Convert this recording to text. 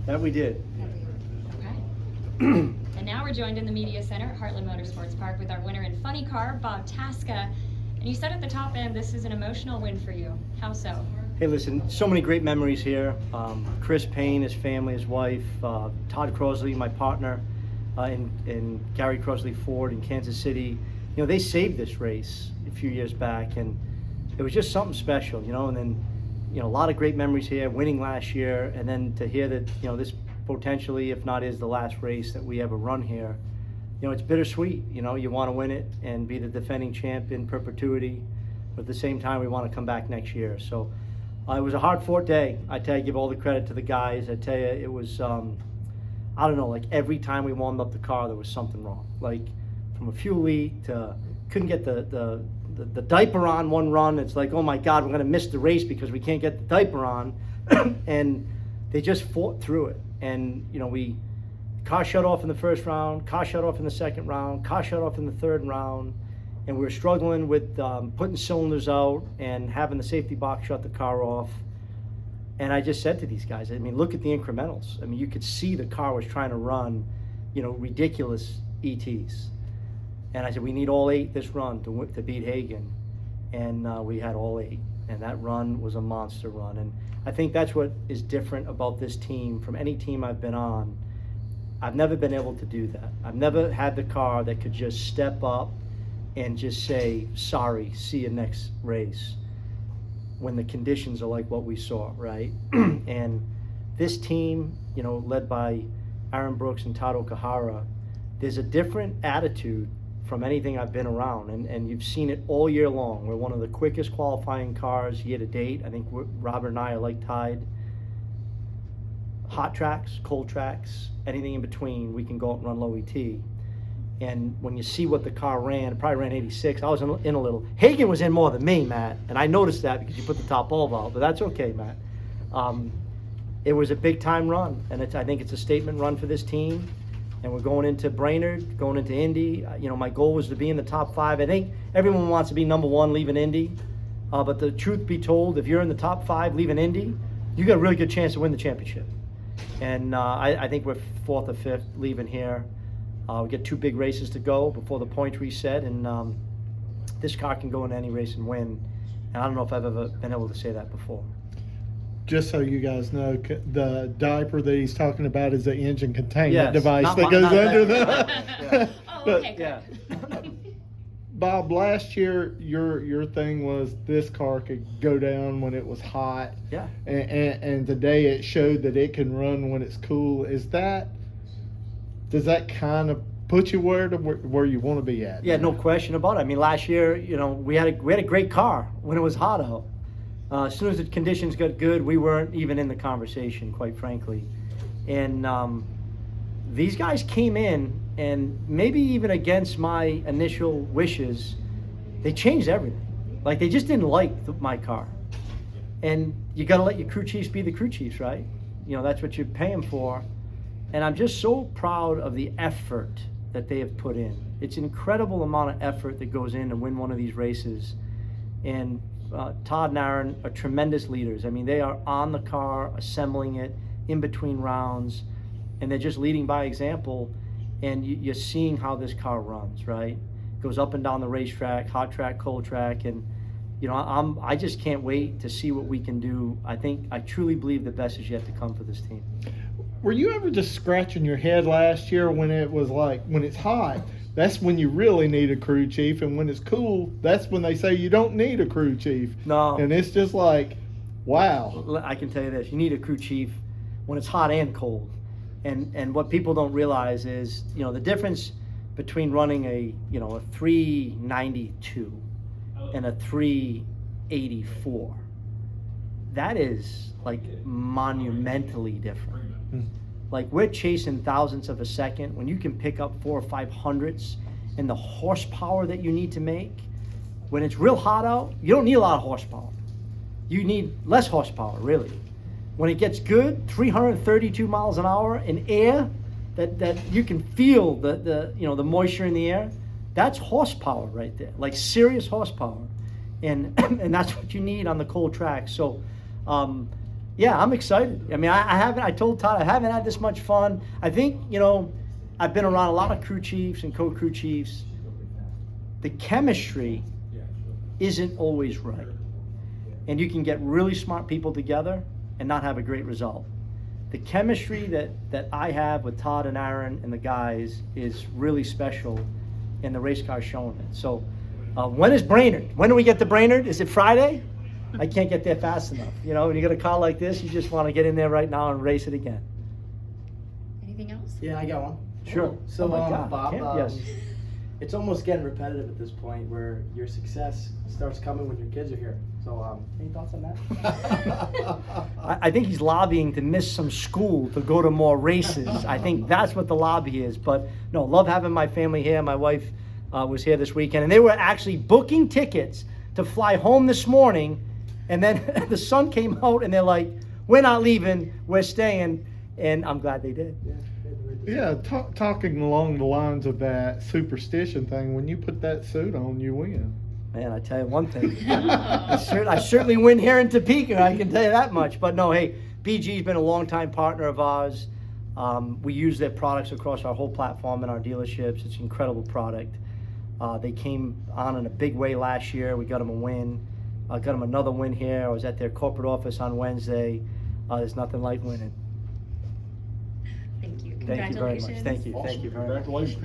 That we did. Okay. And now we're joined in the media center at Heartland Motorsports Park with our winner in funny car, Bob Tasca. And you said at the top end, this is an emotional win for you. How so? Hey, listen, so many great memories here. Chris Payne, his family, his wife, Todd Crosley, my partner, and Gary Crosley Ford in Kansas City. You know, they saved this race a few years back, and it was just something special, you know. And then, you know, a lot of great memories here, winning last year, and then to hear that, you know, this potentially, if not is the last race that we ever run here, you know, it's bittersweet. You know, you want to win it and be the defending champ in perpetuity, but at the same time, we want to come back next year. So it was a hard-fought day. I tell you, give all the credit to the guys. I tell you, it was, I don't know, like every time we warmed up the car, there was something wrong. Like from a fuel leak to couldn't get the diaper on one run. It's like, oh my God, we're going to miss the race because we can't get the diaper on. And they just fought through it. And, you know, car shut off in the first round, car shut off in the second round, car shut off in the third round. And we were struggling with putting cylinders out and having the safety box shut the car off. And I just said to these guys, I mean, look at the incrementals. I mean, you could see the car was trying to run, you know, ridiculous ETs. And I said, we need all 8 this run to beat Hagen. And we had all 8. And that run was a monster run. And I think that's what is different about this team from any team I've been on. I've never been able to do that. I've never had the car that could just step up and just say, sorry, see you next race, when the conditions are like what we saw, right? And this team, you know, led by Aaron Brooks and Todd Okahara, there's a different attitude from anything I've been around, and you've seen it all year long. We're one of the quickest qualifying cars year to date. I think Robert and I are like tied. Hot tracks, cold tracks, anything in between, we can go out and run low ET. And when you see what the car ran, it probably ran 86. I was in a little. Hagen was in more than me, Matt, and I noticed that because you put the top bulb out, but that's okay, Matt. It was a big-time run, and I think it's a statement run for this team. And we're going into Brainerd, going into Indy. You know, my goal was to be in the top 5. I think everyone wants to be number 1 leaving Indy, but the truth be told, if you're in the top 5 leaving Indy, you got a really good chance to win the championship. And I think we're 4th or 5th leaving here. We get 2 big races to go before the points reset, and this car can go into any race and win. And I don't know if I've ever been able to say that before. Just so you guys know, the diaper that he's talking about is the engine containment device not that goes under the. Yeah. Oh, okay, good. Yeah. Bob, last year your thing was this car could go down when it was hot. Yeah. And today it showed that it can run when it's cool. Does that kind of put you where you want to be at? Yeah, no question about it. I mean, last year, you know, we had a great car when it was hot out. As soon as the conditions got good, we weren't even in the conversation, quite frankly. And these guys came in, and maybe even against my initial wishes, they changed everything. Like, they just didn't like my car. And you got to let your crew chiefs be the crew chiefs, right? You know, that's what you're paying for. And I'm just so proud of the effort that they have put in. It's an incredible amount of effort that goes in to win one of these races. And Todd and Aaron are tremendous leaders. I mean, they are on the car, assembling it in between rounds, and they're just leading by example. And you're seeing how this car runs, right? Goes up and down the racetrack, hot track, cold track, and you know, I just can't wait to see what we can do. I truly believe the best is yet to come for this team. Were you ever just scratching your head last year when it was like, when it's hot, that's when you really need a crew chief, and when it's cool, that's when they say you don't need a crew chief. No. And it's just like, wow. I can tell you this, you need a crew chief when it's hot and cold. And what people don't realize is, you know, the difference between running a 392 and a 384. That is like monumentally different. Like, we're chasing thousandths of a second when you can pick up 400 or 500ths, and the horsepower that you need to make. When it's real hot out, you don't need a lot of horsepower. You need less horsepower, really. When it gets good, 332 miles an hour in air, that you can feel the moisture in the air. That's horsepower right there, like serious horsepower, and that's what you need on the cold track. So Yeah, I'm excited. I mean, I told Todd I haven't had this much fun. I think, I've been around a lot of crew chiefs and co-crew chiefs. The chemistry isn't always right. And you can get really smart people together and not have a great result. The chemistry that I have with Todd and Aaron and the guys is really special, and the race car's showing it. So when is Brainerd? When do we get to Brainerd? Is it Friday? I can't get there fast enough. When you get a car like this, you just want to get in there right now and race it again. Anything else? Yeah, I got one. Sure. So, Oh my God, Bob, yes. it's almost getting repetitive at this point where your success starts coming when your kids are here. So, any thoughts on that? I think he's lobbying to miss some school to go to more races. I think that's what the lobby is. But no, love having my family here. My wife was here this weekend, and they were actually booking tickets to fly home this morning. And then the sun came out, and they're like, "We're not leaving. We're staying." And I'm glad they did. Yeah, talking along the lines of that superstition thing, when you put that suit on, you win. Man, I tell you one thing. I certainly win here in Topeka, I can tell you that much. But no, hey, BG's been a longtime partner of ours. We use their products across our whole platform in our dealerships. It's an incredible product. They came on in a big way last year. We got them a win. Got them another win here. I was at their corporate office on Wednesday. There's nothing like winning. Thank you. Thank you very much. Congratulations. Thank you. Thank you very much. Congratulations.